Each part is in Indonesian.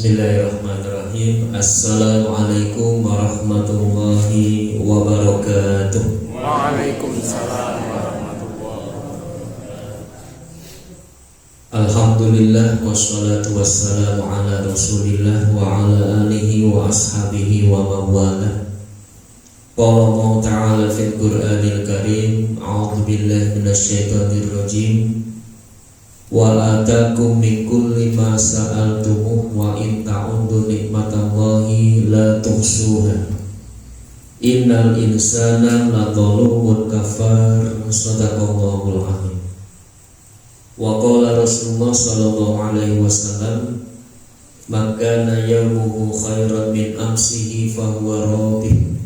Bismillahirrahmanirrahim. Assalamualaikum warahmatullahi wabarakatuh. Waalaikumsalam warahmatullahi wabarakatuh. Alhamdulillah wassalatu wassalamu ala Rasulillah wa ala alihi wa ashabihi wa mawala. Qala Allah ta'ala fil Qur'anil Karim, a'udzu billahi minasyaitonir rajim. Wa atakum min kulli ma sa'altumuh wa in ta'uddu nikmatallahi la tuhsuha. Innal insana ladzalumun kafar. Shadaqallahul azim. Wa qala Rasulullah sallallahu alaihi wasallam, man kana yawmuhu khairan min amsihi fa huwa radih,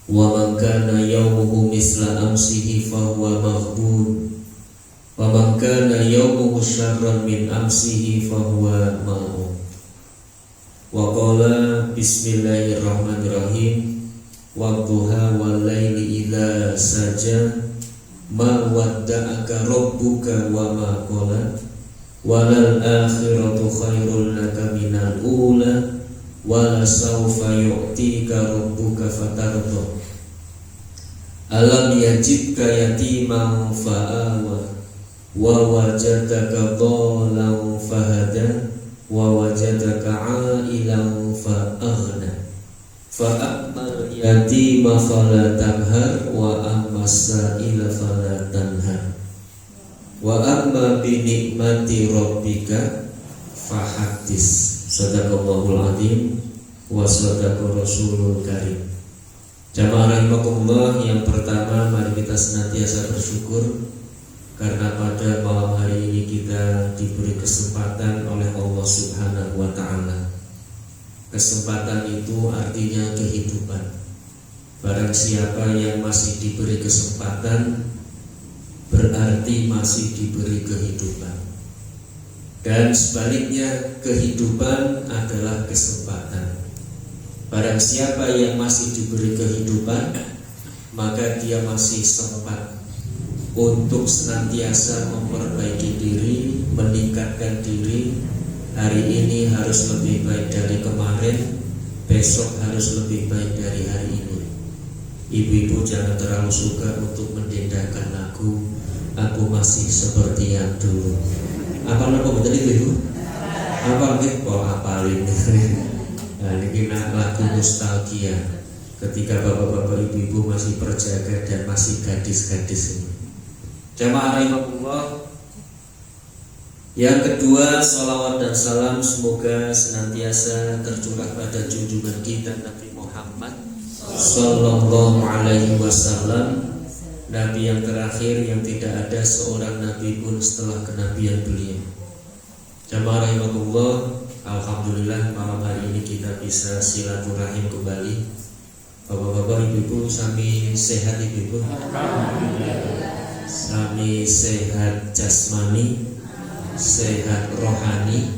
wa man kana yawmuhu misla amsihi fa huwa maghbun, wa man kana yawmuhu syarran min amsihi fa huwa ma'un. Wa qala bismillahirrahmanirrahim, wa duha wal laili idza saja, ma wadda'aka rabbuka wa ma qala, walal akhiratu khairul laka minal ula, wala sawfa yu'tika rabbuka fatarda. Alam yajidka yatiman fa'awa, wa wajadaka dhalan fahada, wa wajadaka 'ailan fa'aghna. Fa'ammal yatima fala tanhar, wa ammas sa'ila fala tanhar, wa amma bi nikmati rabbika fahaddits. Shadaqallahul azim wa shadaqa rasulul karim. Jamaah rahimakumullah, yang pertama mari kita senantiasa bersyukur karena pada malam hari ini kita diberi kesempatan oleh Allah Subhanahu wa ta'ala. Kesempatan itu artinya kehidupan. Barang siapa yang masih diberi kesempatan berarti masih diberi kehidupan. Dan sebaliknya, kehidupan adalah kesempatan. Barang siapa yang masih diberi kehidupan, maka dia masih sempat untuk senantiasa memperbaiki diri, meningkatkan diri. Hari ini harus lebih baik dari kemarin, besok harus lebih baik dari hari ini. Ibu-ibu jangan terlalu suka untuk mendendangkan lagu "Aku Masih Seperti Yang Dulu". Apa nama betul ibu? Apa gitu? Oh, apalin. Nah, ini lagu nostalgia ketika bapak-bapak ibu-ibu masih perjaga dan masih gadis-gadis ini. Jamaah rahimakumullah. Yang kedua, salawat dan salam semoga senantiasa tercurah pada junjungan kita Nabi Muhammad sallallahu alaihi wasallam, Nabi yang terakhir yang tidak ada seorang nabi pun setelah kenabian beliau. Jamaah rahimakumullah, alhamdulillah malam hari ini kita bisa silaturahim kembali. Bapak-bapak ibu-ibu sami sehat ibu-ibu? Sami sehat jasmani, sehat rohani,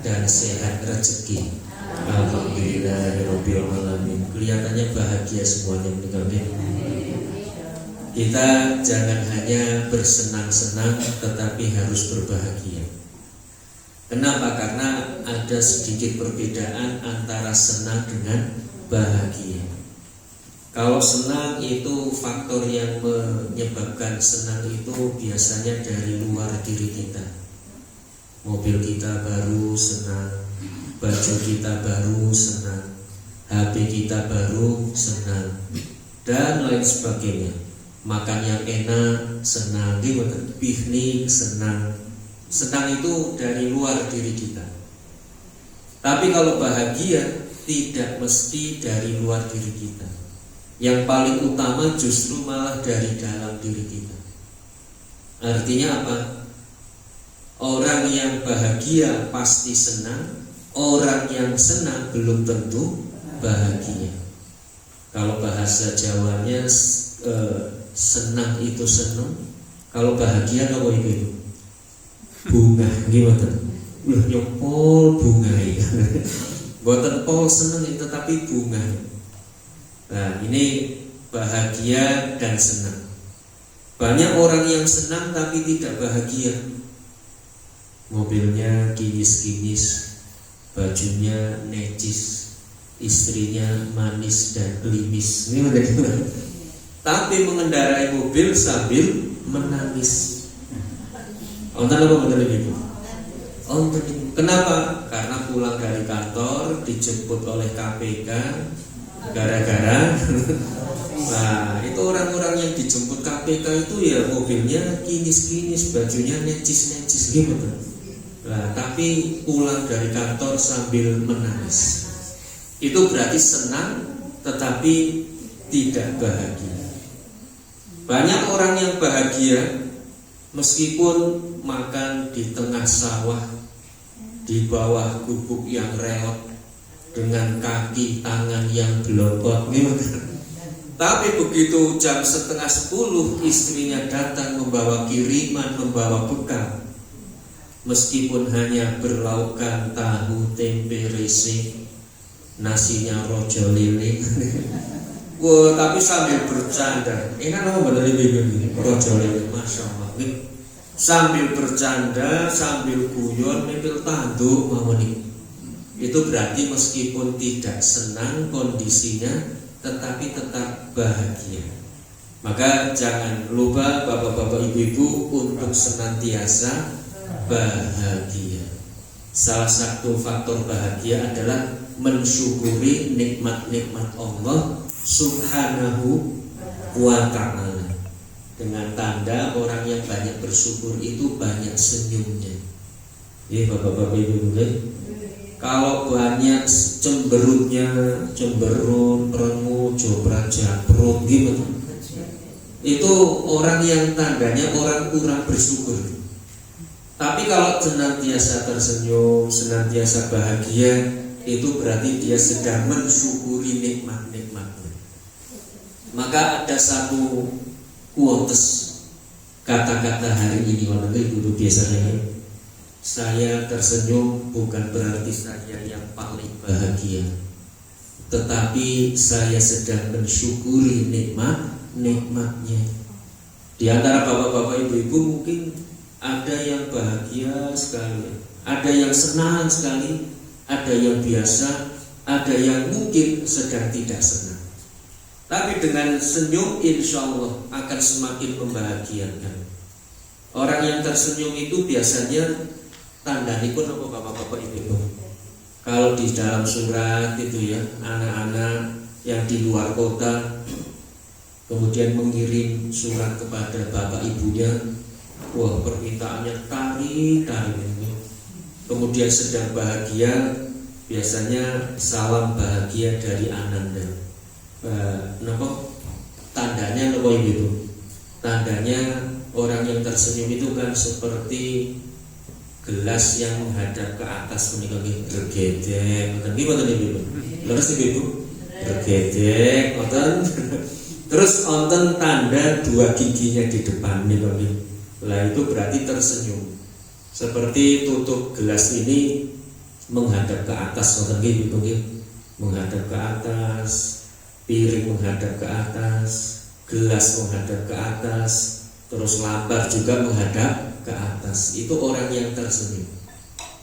dan sehat rezeki. Alhamdulillahirabbil alamin. Kelihatannya bahagia semuanya mendengarnya. Kita jangan hanya bersenang-senang tetapi harus berbahagia. Kenapa? Karena ada sedikit perbedaan antara senang dengan bahagia. Kalau senang itu faktor yang menyebabkan senang itu biasanya dari luar diri kita. Mobil kita baru senang, baju kita baru senang, HP kita baru senang, dan lain sebagainya. Makan yang enak senang, piknik senang. Senang itu dari luar diri kita. Tapi kalau bahagia tidak mesti dari luar diri kita. Yang paling utama justru malah dari dalam diri kita. Artinya apa? Orang yang bahagia pasti senang, orang yang senang belum tentu bahagia. Kalau bahasa Jawanya senang itu senang, kalau bahagia apa itu? Bunga, gimana? Yang pol bunga ya. Buatan pol senang itu tapi bunga. Nah, ini bahagia dan senang. Banyak orang yang senang tapi tidak bahagia. Mobilnya kinis-kinis, bajunya necis, istrinya manis dan klimis. Tapi mengendarai mobil sambil menangis. Onten apa bener ibu? Kenapa? Karena pulang dari kantor dijemput oleh KPK gara-gara nah itu orang-orang yang dijemput KPK itu ya mobilnya kinis-kinis, bajunya necis-necis gitu. Nah, tapi pulang dari kantor sambil menangis. Itu berarti senang tetapi tidak bahagia. Banyak orang yang bahagia meskipun makan di tengah sawah, di bawah gubuk yang reot, dengan kaki tangan yang belotot. Tapi begitu jam 9:30 istrinya datang membawa kiriman, membawa bekal, meskipun hanya berlaukkan tahu tempe resi, nasinya rojo lele. Wah, tapi sambil bercanda. Ini kan apa bener ini rojo lele, masya Allah. Sambil bercanda, sambil guyon, nempel tanduk mawon. Itu berarti meskipun tidak senang kondisinya, tetapi tetap bahagia. Maka jangan lupa bapak-bapak ibu-ibu untuk senantiasa bahagia. Salah satu faktor bahagia adalah mensyukuri nikmat-nikmat Allah Subhanahu wa ta'ala. Dengan tanda orang yang banyak bersyukur itu banyak senyumnya. Ya bapak-bapak ibu-ibu, kalau banyak cemberutnya, cemberut, rengu, joprak, japrut gitu, itu orang yang tandanya orang kurang bersyukur. Tapi kalau senantiasa tersenyum, senantiasa bahagia, itu berarti dia sedang mensyukuri nikmat-nikmatnya. Maka ada satu quotes kata-kata hari ini orang ibu biasanya, saya tersenyum bukan berarti saya yang paling bahagia, tetapi saya sedang mensyukuri nikmatnya. Di antara bapak-bapak ibu-ibu mungkin ada yang bahagia sekali, ada yang senang sekali, ada yang biasa, ada yang mungkin sedang tidak senang. Tapi dengan senyum insya Allah akan semakin membahagiakan. Orang yang tersenyum itu biasanya tandanya pun apa bapak-bapak ibu. Kalau di dalam surat itu ya, anak-anak yang di luar kota kemudian mengirim surat kepada bapak ibunya, wah permintaannya tarik. Kemudian sedang bahagia, biasanya salam bahagia dari Ananda. Tandanya apa itu? Tandanya orang yang tersenyum itu kan seperti gelas yang menghadap ke atas menika nggih regedek, ngoten nggih mboten Ibu. Leres Ibu? Regedek, ngoten. Terus wonten tanda dua giginya di depan menika nggih. Lah itu berarti tersenyum. Seperti tutup gelas ini menghadap ke atas, ngoten nggih Ibu nggih. Menghadap ke atas, piring menghadap ke atas, gelas menghadap ke atas, terus lambar juga menghadap ke atas. Itu orang yang tersenyum.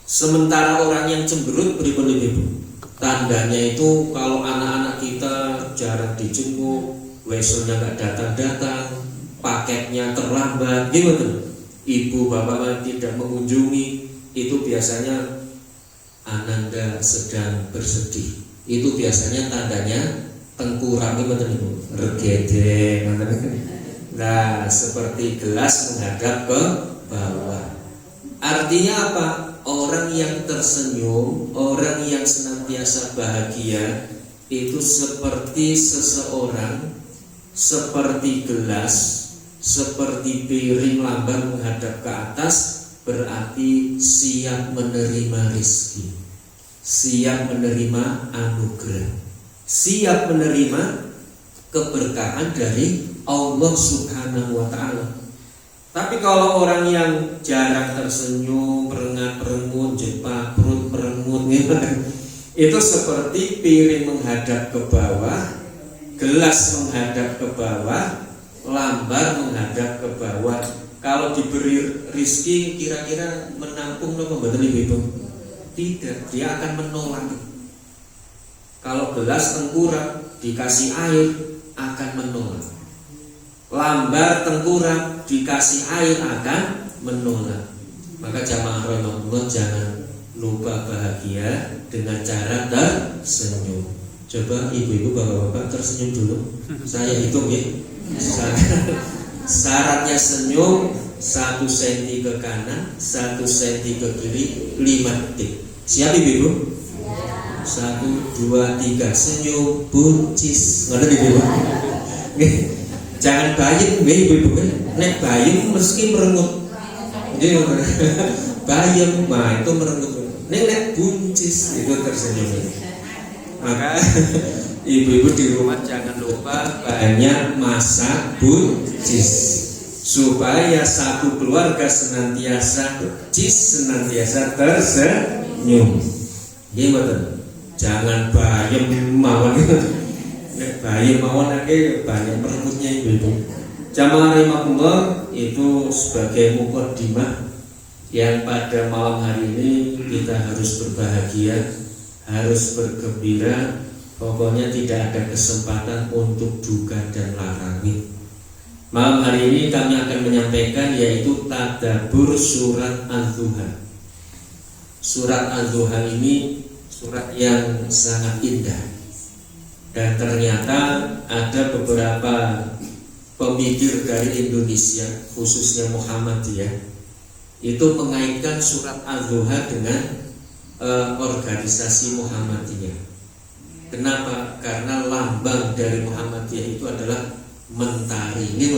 Sementara orang yang cemberut pripun Ibu? Tandanya itu kalau anak-anak kita jarang dijenguk, weselnya nggak datang-datang, paketnya terlambat, gimana? Ibu bapak tidak mengunjungi, itu biasanya Ananda sedang bersedih. Itu biasanya tandanya tengkurap Ibu, regede. Nah, seperti gelas menghadap ke bawah. Artinya apa? Orang yang tersenyum, orang yang senantiasa bahagia, itu seperti seseorang, seperti gelas, seperti piring lambar menghadap ke atas, berarti siap menerima rezeki, siap menerima anugerah, siap menerima keberkahan dari Allah Subhanahu wa ta'ala. Tapi kalau orang yang jarang tersenyum, merengut-merengut, jepakrut, merengut, itu seperti piring menghadap ke bawah, gelas menghadap ke bawah, lambar menghadap ke bawah. Kalau diberi rizki kira-kira menampung apa betul Ibu? Tidak, dia akan menolak. Kalau gelas tengkurap dikasih air akan menolak. Lambar tengkurap dikasih air akan menolak. Maka jamaah rahimahullah, jangan lupa bahagia dengan cara tersenyum. Coba ibu-ibu bapak-bapak tersenyum dulu. Saya hitung ya. Syaratnya senyum 1 cm ke kanan, 1 cm ke kiri, 5 detik. Siap ibu-ibu? 1, 2, 3 senyum buncis. Ngerti ibu-ibu? Jangan bayem ibu-ibu. Nek bayem meski merengut. Bayem, nah itu merengut. Nek buncis itu tersenyum. Maka ibu-ibu di rumah jangan lupa banyak masak buncis supaya satu keluarga senantiasa senantiasa tersenyum. Gimana? Jangan bayem mawon. Nek bayem mawon akeh banyak merenggutnya ibu-ibu. Jamaah rahimahullah, itu sebagai mukadimah yang pada malam hari ini kita harus berbahagia, harus bergembira. Pokoknya tidak ada kesempatan untuk duka dan larangi. Malam hari ini kami akan menyampaikan yaitu tadabbur surat Al-Duha. Surat Al-Duha ini surat yang sangat indah. Dan ternyata ada beberapa pemikir dari Indonesia, khususnya Muhammadiyah, itu mengaitkan surat Al-Duha dengan organisasi Muhammadiyah. Kenapa? Karena lambang dari Muhammadiyah itu adalah mentari. Ini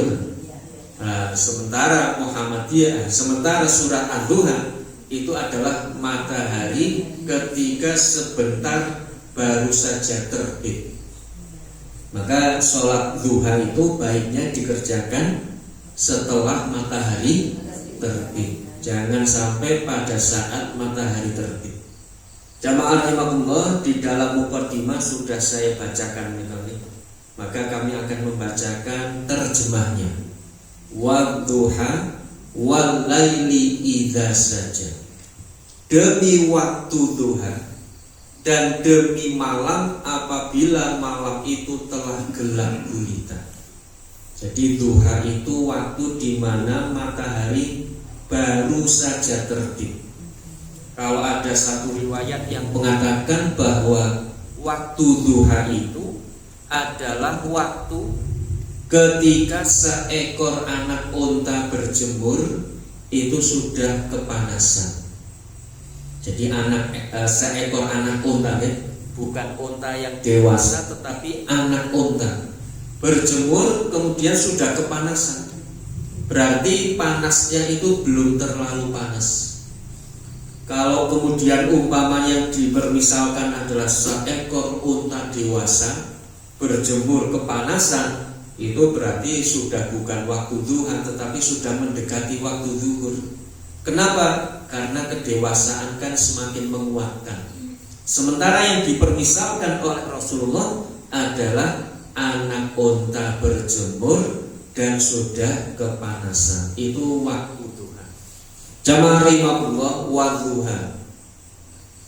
sementara Muhammadiyah, sementara surat Al-Duha itu adalah matahari ketika sebentar baru saja terbit. Maka sholat duha itu baiknya dikerjakan setelah matahari terbit. Jangan sampai pada saat matahari terbit. Jamaah rahimahullah, di dalam mukadimah sudah saya bacakan ini. Maka kami akan membacakan terjemahnya. Wadduha wal laili idza saja. Demi waktu duha dan demi malam apabila malam itu telah gelap gulita. Jadi duha itu waktu di mana matahari baru saja terbit. Kalau ada satu riwayat yang mengatakan bahwa waktu duha itu adalah waktu ketika seekor anak unta berjemur itu sudah kepanasan. Jadi seekor anak unta, bukan unta yang dewasa, tetapi anak unta berjemur kemudian sudah kepanasan. Berarti panasnya itu belum terlalu panas. Kalau kemudian umpama yang dipermisalkan adalah seekor unta dewasa berjemur kepanasan, itu berarti sudah bukan waktu duha, tetapi sudah mendekati waktu zuhur. Kenapa? Karena kedewasaan kan semakin menguatkan. Sementara yang dipermisalkan oleh Rasulullah adalah anak unta berjemur dan sudah kepanasan. Itu waktu duha. Jamaah rahimahullah, wadduha,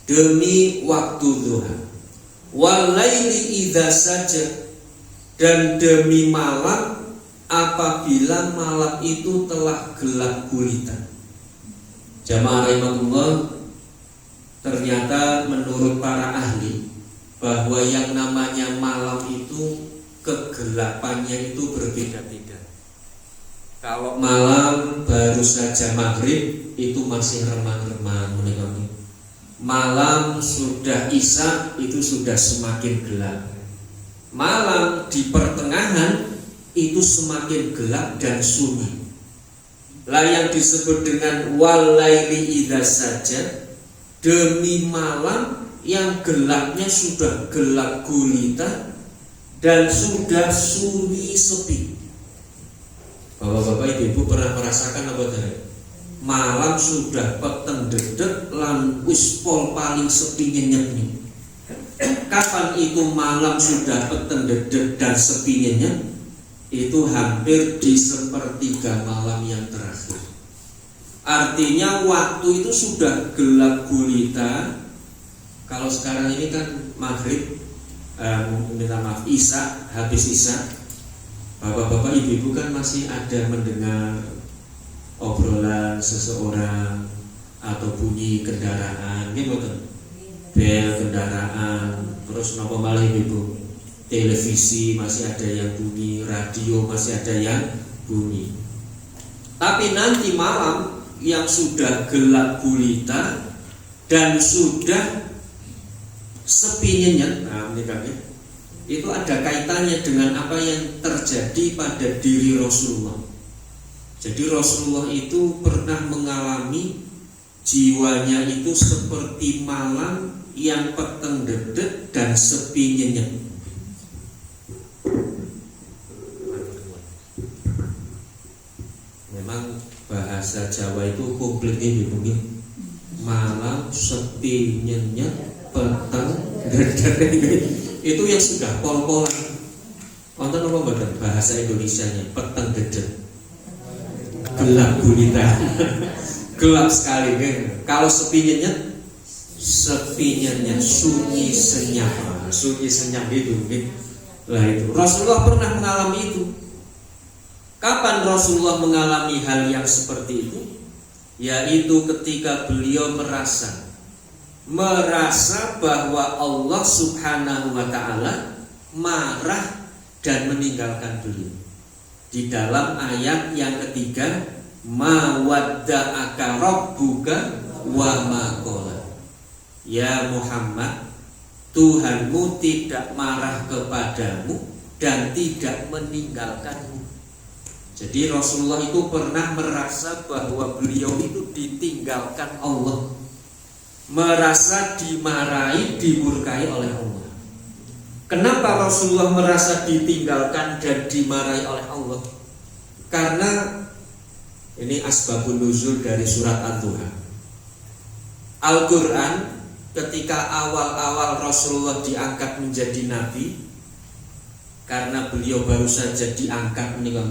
demi waktu duha, wal laili idza saja, dan demi malam apabila malam itu telah gelap gulita. Jamaah rahimahullah, ternyata menurut para ahli bahwa yang namanya malam itu kegelapannya itu berbeda-beda. Kalau malam baru saja maghrib itu masih remang-remang menikmati. Malam sudah isya itu sudah semakin gelap. Malam di pertengahan itu semakin gelap dan sunyi. Lah yang disebut dengan wal laili idza saja, demi malam yang gelapnya sudah gelap gulita dan sudah sunyi sepi. Bapak-bapak ibu pernah merasakan apa tadi? Malam sudah peteng dedek lan wis pol paling sepi nyenyep. Kapan itu malam sudah peteng dedek dan sepi nyenyep? Itu hampir di sepertiga malam yang terakhir. Artinya waktu itu sudah gelap gulita Kalau sekarang ini kan maghrib, minta maaf, Isya, habis Isya, bapak-bapak ibu-ibu kan masih ada mendengar obrolan seseorang atau bunyi kendaraan, gitu kan? Bel kendaraan, terus nopo malah ibu, televisi masih ada yang bunyi, radio masih ada yang bunyi. Tapi nanti malam yang sudah gelap gulita dan sudah sepi nyenyet, itu ada kaitannya dengan apa yang terjadi pada diri Rasulullah. Jadi Rasulullah itu pernah mengalami jiwanya itu seperti malam yang peteng dedek dan sepi nyenyet. Memang bahasa Jawa itu komplit ini mungkin. Malam sepi nyenyet peteng dedek itu yang sudah pol-polan. Wonten apa mboten bahasa Indonesianya peteng dedek. Gelap gulita. Gelap sekali kan. Kalau sepi nyenyet, sunyi senyap. Sunyi senyap itu mungkin. Lah itu Rasulullah pernah mengalami itu. Kapan Rasulullah mengalami hal yang seperti itu? Yaitu ketika beliau merasa bahwa Allah Subhanahu wa ta'ala marah dan meninggalkan beliau. Di dalam ayat yang ketiga, ma wadda'aka rabbuka wa ma qala. Ya Muhammad, Tuhanmu tidak marah kepadamu dan tidak meninggalkanmu. Jadi Rasulullah itu pernah merasa bahwa beliau itu ditinggalkan Allah, merasa dimarahi, dimurkai oleh Allah. Kenapa Rasulullah merasa ditinggalkan dan dimarahi oleh Allah? Karena ini asbabun nuzul dari surat Ad-Duha. Al-Quran ketika awal-awal Rasulullah diangkat menjadi nabi, karena beliau baru saja diangkat menikah,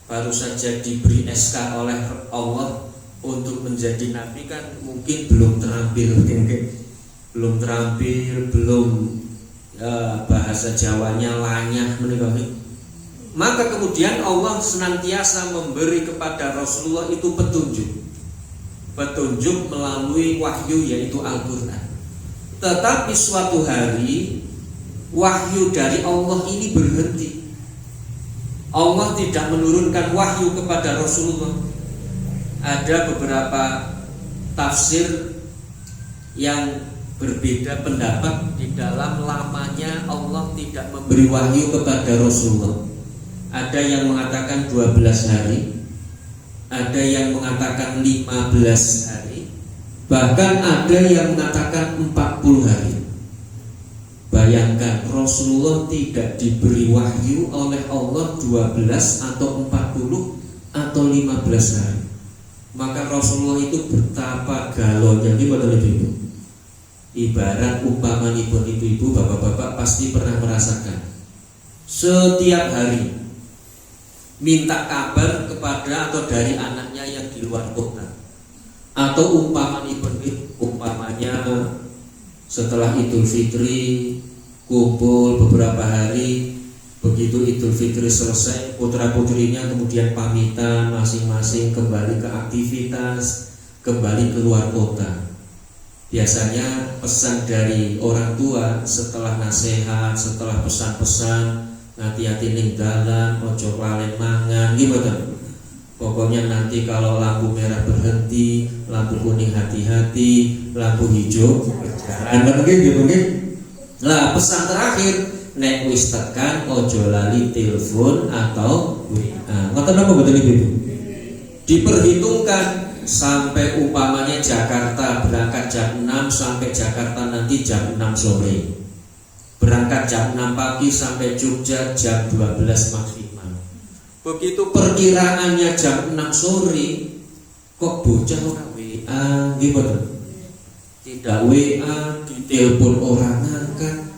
baru saja diberi SK oleh Allah untuk menjadi nabi, kan mungkin belum terampil, bahasa Jawanya lanyah menikah. Maka kemudian Allah senantiasa memberi kepada Rasulullah itu petunjuk melalui wahyu, yaitu Al-Quran. Tetapi suatu hari wahyu dari Allah ini berhenti. Allah tidak menurunkan wahyu kepada Rasulullah. Ada beberapa tafsir yang berbeda pendapat di dalam lamanya Allah tidak memberi wahyu kepada Rasulullah. Ada yang mengatakan 12 hari, ada yang mengatakan 15 hari, bahkan ada yang mengatakan 40 hari. Bayangkan Rasulullah tidak diberi wahyu oleh Allah 12 atau 40 atau 15 hari. Maka Rasulullah itu betapa galonya. Ini betul ibu. Ibarat umpamanipun ibu-ibu, bapak-bapak pasti pernah merasakan. Setiap hari minta kabar kepada atau dari anaknya yang di luar kota. Atau umpamanya setelah Idul Fitri kumpul beberapa hari, begitu Idul Fitri selesai, putra-putrinya kemudian pamitan masing-masing kembali ke aktivitas, kembali ke luar kota. Biasanya pesan dari orang tua setelah nasihat, setelah pesan-pesan, hati-hati ning dalan, ojo lalen mangan, gimana? Pokoknya nanti kalau lampu merah berhenti, lampu kuning hati-hati, lampu hijau berjalan, gitu. Nah, pesan terakhir, nek wis tekan ojo lali telepon atau WA. Ngoten apa betul Ibu? Diperhitungkan sampai umpamanya Jakarta berangkat jam 6 sampai Jakarta nanti jam 6 sore. Berangkat jam 6 pagi sampai Jogja jam 12 maksimal. Begitu perkiraannya jam 6 sore, kok bocah ora WA, gimana? Tidak WA, ditelepon orang ngangkat,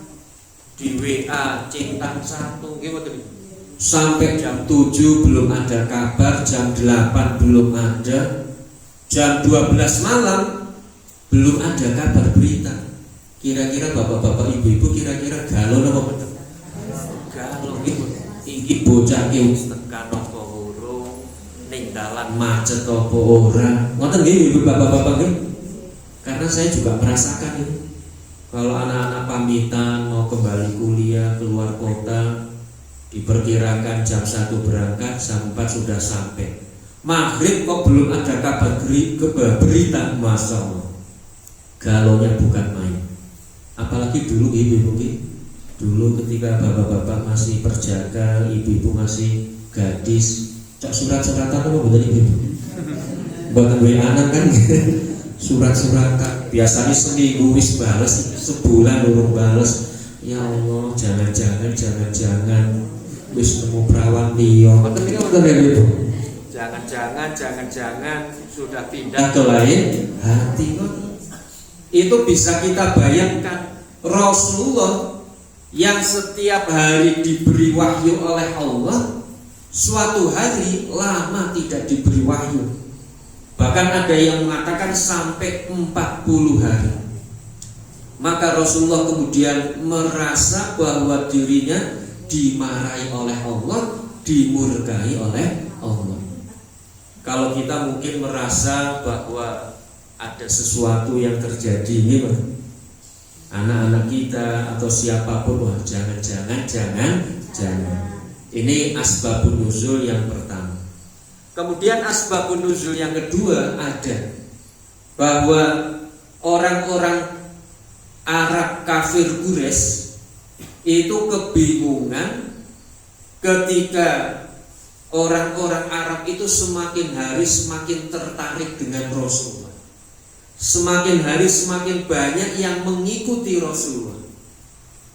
di WA centang satu, gimana? Sampai jam 7 belum ada kabar, jam 8 belum ada, jam 12 malam belum ada kabar berita. Kira-kira bapak-bapak ibu-ibu kira-kira galau apa betul? Galau iki bocah ki wis tekan apa urung, ning dalan macet apa ora. Ngoten nggih ibu bapak-bapak nggih? Karena saya juga merasakan ini. Kalau anak-anak pamitan mau kembali kuliah keluar kota, diperkirakan jam 1 berangkat, jam 4 sudah sampai. Maghrib kok belum ada kabar berita, Masya Allah. Galaunya bukan main. Apalagi dulu ibu-ibu, dulu ketika bapak-bapak masih perjaka, ibu-ibu masih gadis, cok surat-suratan apa betul ibu-ibu? Buat gue anak kan, surat-suratan. Biasanya seminggu wis bales, sebulan urung bales. Ya Allah, jangan-jangan wis nemu perawan liya. Betul ini betul ya ibu? Jangan-jangan sudah pindah ke lain hati kok. Itu bisa kita bayangkan. Rasulullah yang setiap hari diberi wahyu oleh Allah, suatu hari lama tidak diberi wahyu. Bahkan ada yang mengatakan sampai 40 hari. Maka Rasulullah kemudian merasa bahwa dirinya dimarahi oleh Allah, dimurkai oleh Allah. Kalau kita mungkin merasa bahwa ada sesuatu yang terjadi ini, anak-anak kita atau siapapun, wah jangan. Ini asbabun nuzul yang pertama. Kemudian asbabun nuzul yang kedua ada bahwa orang-orang Arab kafir Quraisy itu kebingungan ketika orang-orang Arab itu semakin hari semakin tertarik dengan Rasulullah. Semakin hari semakin banyak yang mengikuti Rasulullah.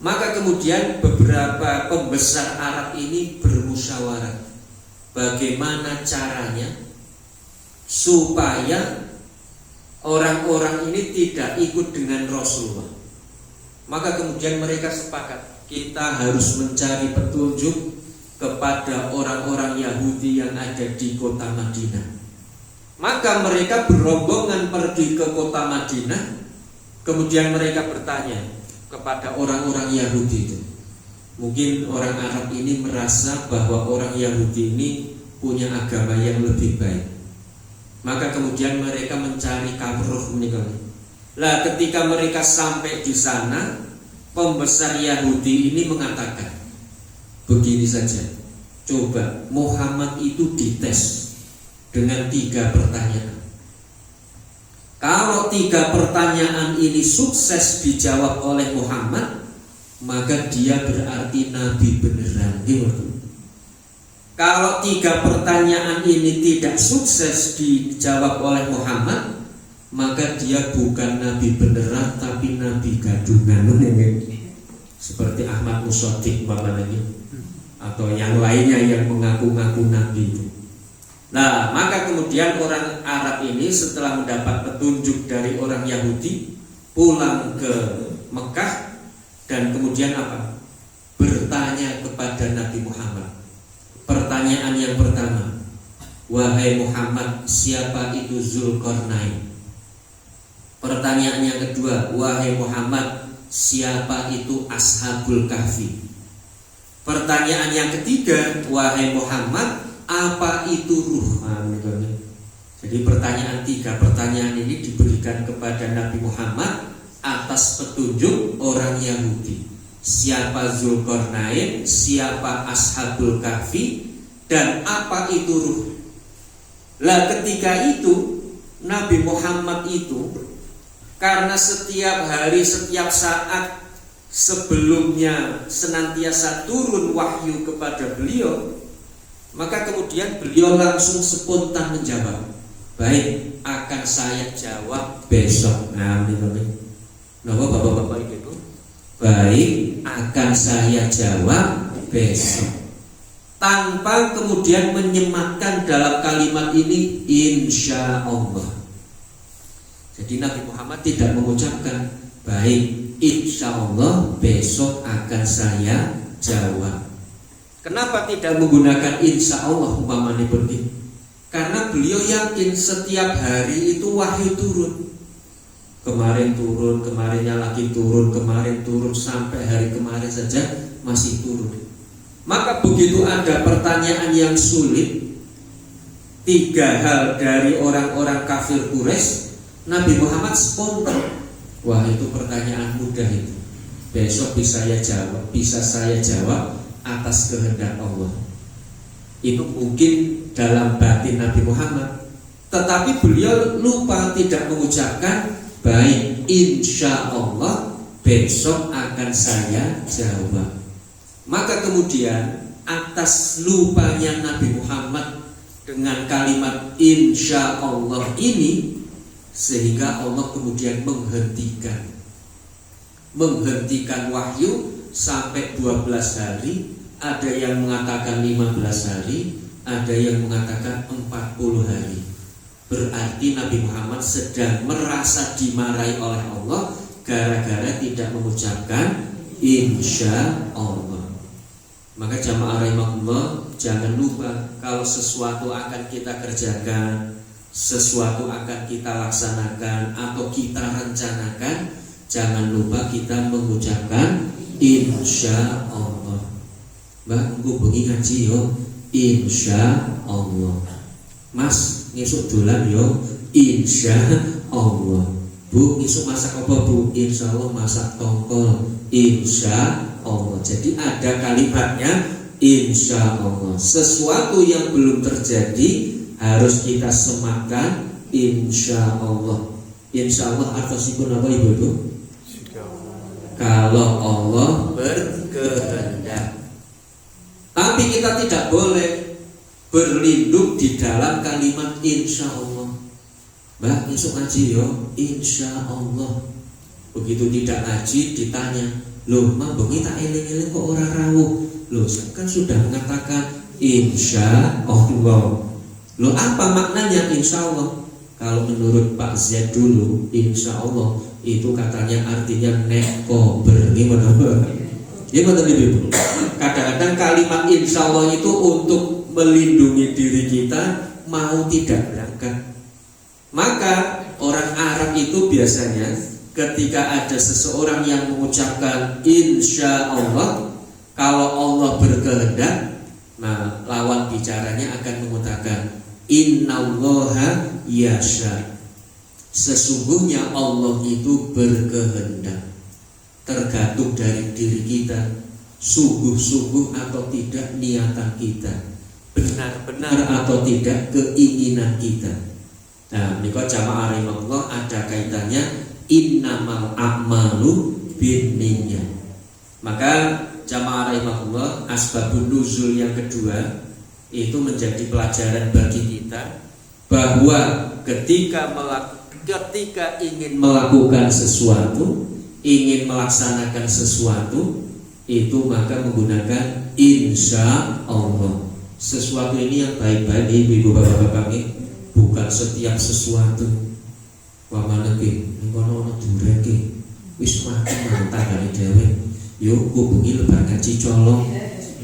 Maka kemudian beberapa pembesar Arab ini bermusyawarah bagaimana caranya supaya orang-orang ini tidak ikut dengan Rasulullah. Maka kemudian mereka sepakat, kita harus mencari petunjuk kepada orang-orang Yahudi yang ada di kota Madinah. Maka mereka berombongan pergi ke kota Madinah. Kemudian mereka bertanya kepada orang-orang Yahudi itu. Mungkin orang Arab ini merasa bahwa orang Yahudi ini punya agama yang lebih baik. Maka kemudian mereka mencari kabruh menikah. Lah ketika mereka sampai di sana, pembesar Yahudi ini mengatakan, begini saja, coba Muhammad itu dites dengan 3 pertanyaan. Kalau 3 pertanyaan ini sukses dijawab oleh Muhammad, maka dia berarti nabi beneran. Kalau 3 pertanyaan ini tidak sukses dijawab oleh Muhammad, maka dia bukan nabi beneran tapi nabi gadungan. Seperti Ahmad Musodik atau yang lainnya yang mengaku-ngaku nabi. Nah, maka kemudian orang Arab ini setelah mendapat petunjuk dari orang Yahudi pulang ke Mekah dan kemudian apa? Bertanya kepada Nabi Muhammad. Pertanyaan yang pertama, wahai Muhammad, siapa itu Zulkarnain? Pertanyaan yang kedua, wahai Muhammad, siapa itu Ashabul Kahfi? Pertanyaan yang ketiga, wahai Muhammad, apa itu ruh? Jadi pertanyaan 3 pertanyaan ini diberikan kepada Nabi Muhammad atas petunjuk orang Yahudi. Siapa Zulkarnain, siapa Ashabul Kahfi, dan apa itu ruh? Lah ketika itu Nabi Muhammad itu karena setiap hari setiap saat sebelumnya senantiasa turun wahyu kepada beliau, maka kemudian beliau langsung spontan menjawab, baik, akan saya jawab besok. Nah, bapak-bapak itu, baik, akan saya jawab besok. Tanpa kemudian menyematkan dalam kalimat ini insya Allah. Jadi Nabi Muhammad tidak mengucapkan, baik, insya Allah besok akan saya jawab. Kenapa tidak menggunakan insya Allah umpamanya pergi? Karena beliau yakin setiap hari itu wahyu turun. Kemarin turun, kemarinnya lagi turun, kemarin turun, sampai hari kemarin saja masih turun. Maka begitu ada pertanyaan yang sulit, 3 hal dari orang-orang kafir Quraisy, Nabi Muhammad spontan, wah itu pertanyaan mudah itu, besok bisa saya jawab atas kehendak Allah. Itu mungkin dalam batin Nabi Muhammad, tetapi beliau lupa tidak mengucapkan, baik, insya Allah besok akan saya jawab. Maka kemudian atas lupanya Nabi Muhammad dengan kalimat insya Allah ini, sehingga Allah kemudian menghentikan wahyu sampai 12 hari. Ada yang mengatakan 15 hari, ada yang mengatakan 40 hari. Berarti Nabi Muhammad sedang merasa dimarahi oleh Allah gara-gara tidak mengucapkan insya Allah. Maka jamaah rahimahullah, jangan lupa kalau sesuatu akan kita kerjakan, sesuatu akan kita laksanakan atau kita rencanakan, jangan lupa kita mengucapkan insya Allah. Mbak, engko bengi ngaji yo insya Allah. Mas, ngisuk dolan yo insya Allah. Bu, ngisuk masak apa bu? Insya Allah masak tongkol. Insya Allah. Jadi ada kalimatnya insya Allah. Sesuatu yang belum terjadi harus kita sematkan insya Allah. Insya Allah artinya apa ibu-ibu? Kalau Allah berkehendak. Tapi kita tidak boleh berlindung di dalam kalimat insya Allah. Mbak, besok ngaji yo insya Allah. Begitu tidak ngaji ditanya, loh mak bengi tak eling-eling kok orang rawuh. Loh kan sudah mengatakan insya Allah. Loh apa maknanya insya Allah? Kalau menurut Pak Z dulu, insya Allah itu katanya artinya nekober. Gimana? Ibu? Kadang-kadang kalimat insya Allah itu untuk melindungi diri kita mau tidak berangkat. Maka orang Arab itu biasanya ketika ada seseorang yang mengucapkan insya Allah, kalau Allah berkehendak, nah lawan bicaranya akan mengatakan innallaha yasha. Sesungguhnya Allah itu berkehendak. Tergantung dari diri kita, sungguh-sungguh atau tidak niatan kita, benar-benar atau tidak keinginan kita. Nah, ini kok jamaah rahimahullah ada kaitannya innamal a'malu binniyat. Maka jamaah rahimahullah, asbabun nuzul yang kedua itu menjadi pelajaran bagi kita bahwa ketika ingin melakukan sesuatu, ingin melaksanakan sesuatu, itu maka menggunakan insya Allah. Sesuatu ini yang baik-baik, ibu-ibu bapak-bapak ini, bukan setiap sesuatu. Wah mana ki, ngono durek ki, wis mati mantap dari dewe. Yuk hubungi lebar ngaji colong,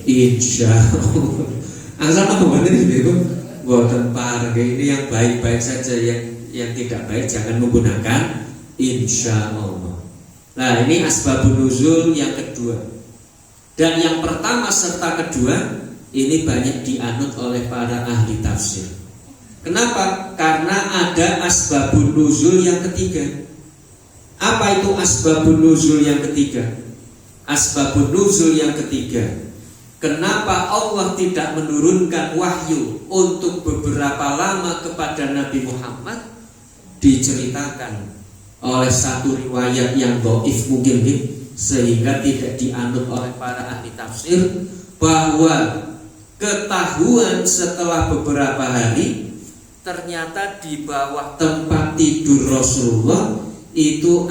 insya Allah. Asal apa bener ibu? Buatan par, ini yang baik-baik saja, yang tidak baik jangan menggunakan insya Allah. Nah ini asbabun nuzul yang kedua. Dan yang pertama serta kedua ini banyak dianut oleh para ahli tafsir. Kenapa? Karena ada asbabun nuzul yang ketiga. Apa itu asbabun nuzul yang ketiga? Asbabun nuzul yang ketiga, kenapa Allah tidak menurunkan wahyu untuk beberapa lama kepada Nabi Muhammad? Diceritakan oleh satu riwayat yang dhaif mungkin, sehingga tidak dianut oleh para ahli tafsir, bahwa ketahuan setelah beberapa hari ternyata di bawah tempat tidur Rasulullah itu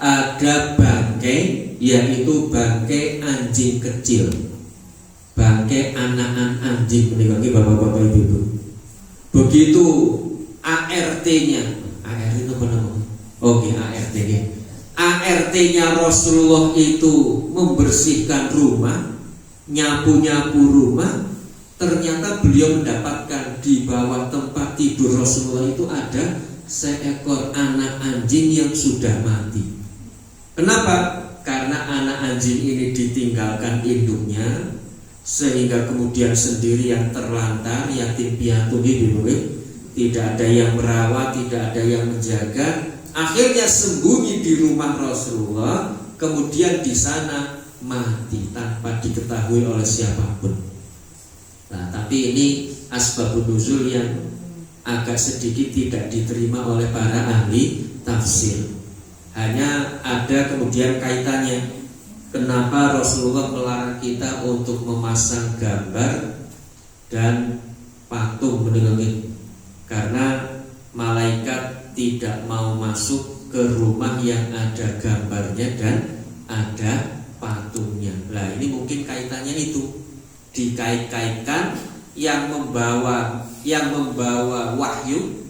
ada bangkai, yaitu bangkai anjing kecil, bangkai anakan anjing. Menikmati bapak-bapak ibu-ibu. Begitu ART-nya, ART itu apa namanya? Oke, ART-nya. ART-nya Rasulullah itu membersihkan rumah, nyapu-nyapu rumah. Ternyata beliau mendapatkan di bawah tempat tidur Rasulullah itu ada seekor anak anjing yang sudah mati. Kenapa? Karena anak anjing ini ditinggalkan induknya, sehingga kemudian sendirian terlantar, yatim piatu gitu, tidak ada yang merawat, tidak ada yang menjaga. Akhirnya sembunyi di rumah Rasulullah, kemudian di sana mati tanpa diketahui oleh siapapun. Nah, tapi ini asbabun nuzul yang agak sedikit tidak diterima oleh para ahli tafsir. Hanya ada kemudian kaitannya. Kenapa Rasulullah melarang kita untuk memasang gambar dan patung menengok? Karena malaikat tidak mau masuk ke rumah yang ada gambarnya dan ada patungnya. Nah, ini mungkin kaitannya itu, dikait-kaitkan yang membawa wahyu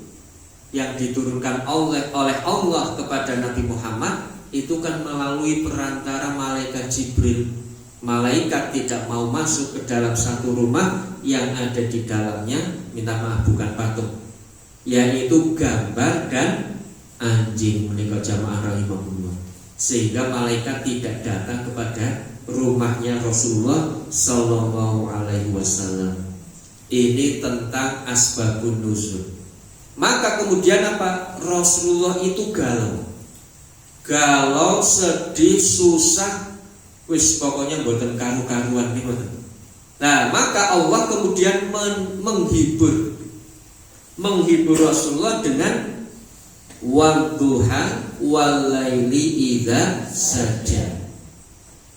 yang diturunkan oleh Allah kepada Nabi Muhammad itu kan melalui perantara malaikat Jibril. Malaikat tidak mau masuk ke dalam satu rumah yang ada di dalamnya, minta maaf bukan patung, yaitu gambar dan anjing, menikah jamaah rahimahullah. Sehingga malaikat tidak datang kepada rumahnya Rasulullah Sallallahu Alaihi Wasallam. Ini tentang asbabun nuzul. Maka kemudian apa? Rasulullah itu galau, sedih, susah, wis pokoknya mboten karu-karuan nih mboten. Nah, maka Allah kemudian menghibur Rasulullah dengan wadduha walaili idza saja.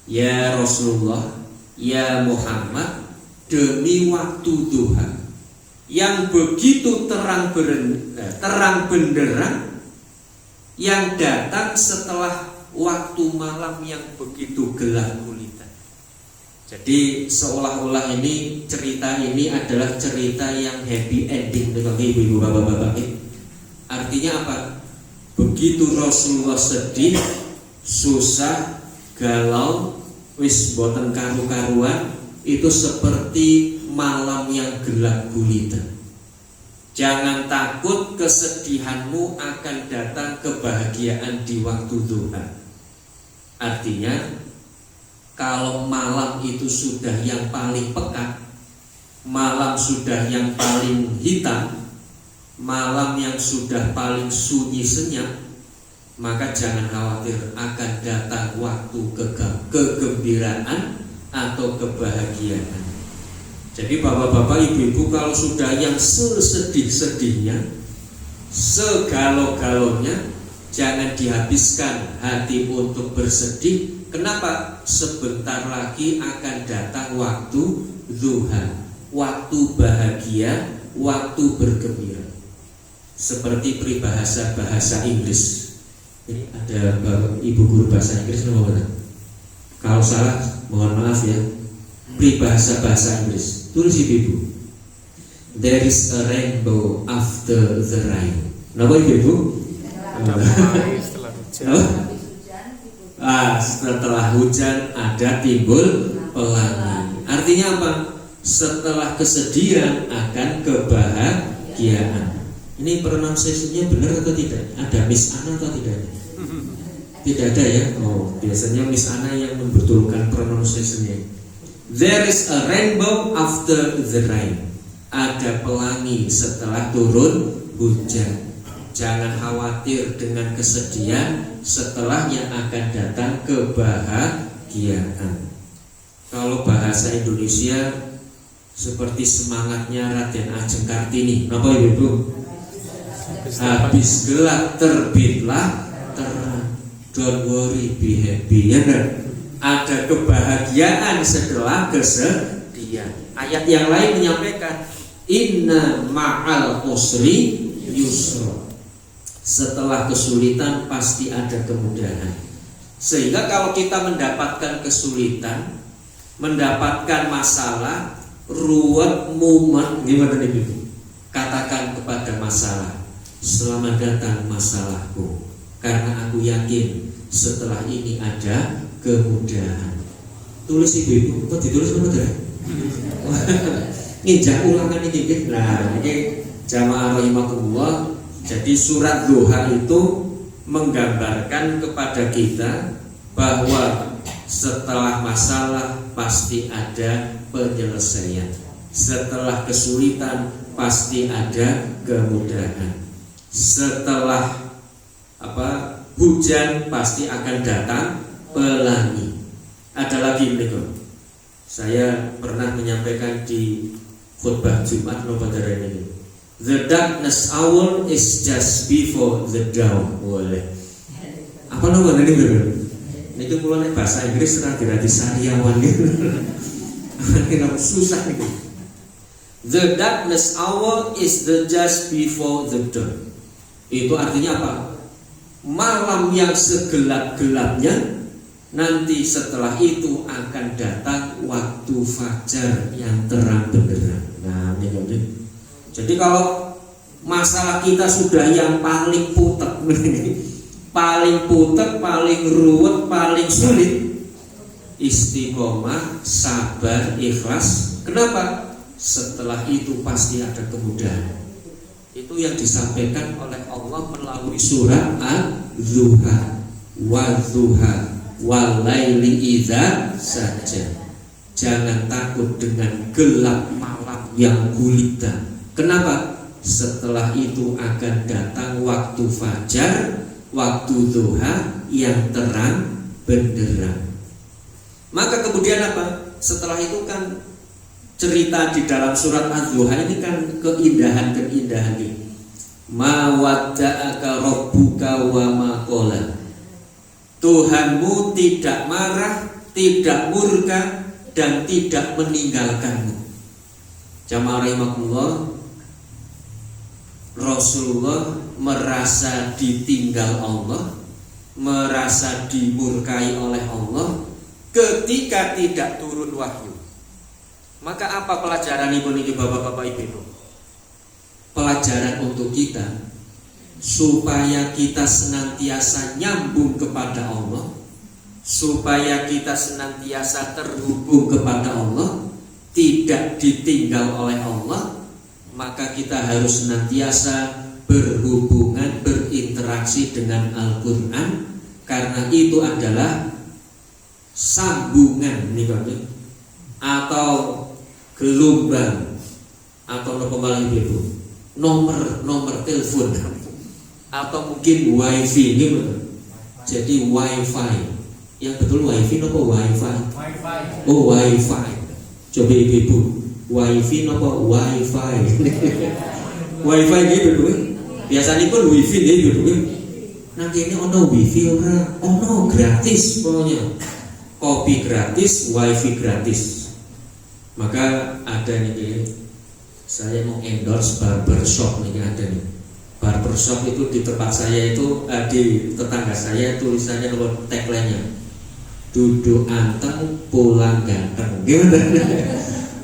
Ya Rasulullah, ya Muhammad, demi waktu duha yang begitu terang benderang yang datang setelah waktu malam yang begitu gelap gulita. Jadi seolah-olah ini cerita ini adalah cerita yang happy ending dengan ibu-ibu bapak-bapak. Artinya apa? Begitu Rasulullah sedih, susah, galau, wis boten karu-karuan, itu seperti malam yang gelap gulita. Jangan takut kesedihanmu akan datang kebahagiaan di waktu duha. Artinya kalau malam itu sudah yang paling pekat, malam sudah yang paling hitam, malam yang sudah paling sunyi senyap, maka jangan khawatir akan datang waktu kegembiraan atau kebahagiaan. Jadi bapak-bapak, ibu-ibu, kalau sudah yang sesedih-sedihnya, segalo-galonya, jangan dihabiskan hati untuk bersedih. Kenapa? Sebentar lagi akan datang waktu duha, waktu bahagia, waktu bergembira. Seperti peribahasa bahasa Inggris. Ini ada ibu guru bahasa Inggris namanya. Kalau salah mohon maaf ya. Peribahasa bahasa Inggris, tulis ibu. There is a rainbow after the rain. Kenapa ibu? Setelah hujan. Setelah hujan ada timbul pelangi. Artinya apa? Setelah kesedihan akan kebahagiaan. Ini pronunciation-nya benar atau tidak? Ada Miss Ana atau tidak? Tidak ada ya? Oh, biasanya Miss Ana yang membetulkan pronunciation-nya. There is a rainbow after the rain. Ada pelangi setelah turun hujan. Jangan khawatir dengan kesedihan, setelahnya akan datang kebahagiaan. Kalau bahasa Indonesia seperti semangatnya Raden Ajeng Kartini. Apa ibu? Habis gelap terbitlah terang. Don't worry, be happy. Ya kan? Ada kebahagiaan setelah kesedihan. Ayat yang lain menyampaikan inna ma'al usri yusra. Setelah kesulitan pasti ada kemudahan. Sehingga kalau kita mendapatkan kesulitan, mendapatkan masalah, ruwet, mumet, gimana nih Ibu? Katakan kepada masalah, selamat datang masalahku, karena aku yakin setelah ini ada kemudahan. Tulis ibu-ibu, kok ditulis kemudahan? Nginjak ulangan ini. Nah, ini jamaah rahimakumullah, Jadi surat Duha itu menggambarkan kepada kita bahwa setelah masalah pasti ada penyelesaian. Setelah kesulitan pasti ada kemudahan. Setelah hujan pasti akan datang pelangi. Ada lagi berikut. Saya pernah menyampaikan di khutbah Jumat Nobadara ini. The darkness hour is just before the dawn. Boleh. Apa nama ini bro? Ini mulai bahasa Inggris rada-rada sariawan gitu. Ini susah nih. The darkness hour is the just before the dawn. Itu artinya apa? Malam yang segelap-gelapnya, nanti setelah itu akan datang waktu fajar yang terang benderang. Nah, ini. Jadi kalau masalah kita sudah yang paling putek, paling ruwet, paling sulit, istiqomah, sabar, ikhlas. Kenapa? Setelah itu pasti ada kemudahan. Itu yang disampaikan oleh Allah melalui surat Al-Duha. Wal-Duha wal-laili idza saja. Jangan takut dengan gelap malam yang gulita. Kenapa? Setelah itu akan datang waktu fajar, waktu duha yang terang benderang. Maka kemudian apa? Setelah itu kan cerita di dalam surat Az-Duha ini kan keindahan-keindahan ini. Ma wadda'aka rabbuka wa ma qala. Tuhanmu tidak marah, tidak murka, dan tidak meninggalkanmu. Jamaah rahimakumullah, Rasulullah merasa ditinggal Allah, merasa dimurkai oleh Allah ketika tidak turun wahyu. Maka apa pelajaran ibu bapak-bapak ibu? Pelajaran untuk kita supaya kita senantiasa nyambung kepada Allah, supaya kita senantiasa terhubung kepada Allah, tidak ditinggal oleh Allah. Maka kita harus senantiasa berhubungan, berinteraksi dengan Al-Quran, karena itu adalah sambungan nih, atau gelombang, atau nomor telepon, atau mungkin wifi ini. Jadi wifi yang betul wifi nopo wifi? Oh wifi. Coba ibu, wifi nopo wifi? Wifi gitu. Biasanya pun wifi gitu. Nanti ini ono wifi ora, ono gratis pokoknya. Kopi gratis, wifi gratis. Maka ada nih, saya mau endorse barbershop nih, ada nih. Barbershop itu di tempat saya itu, di tetangga saya tulisannya nomor tagline-nya, duduk anteng pulang ganteng. Gimana?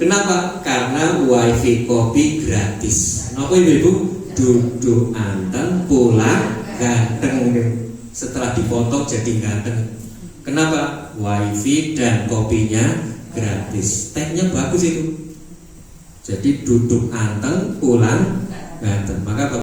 Kenapa? Karena wifi kopi gratis. Kenapa ibu? Duduk anteng pulang ganteng. Setelah dipotong jadi ganteng. Kenapa? Wifi dan kopinya gratis. Tagnya bagus itu. Jadi duduk anteng pulang ganteng. Maka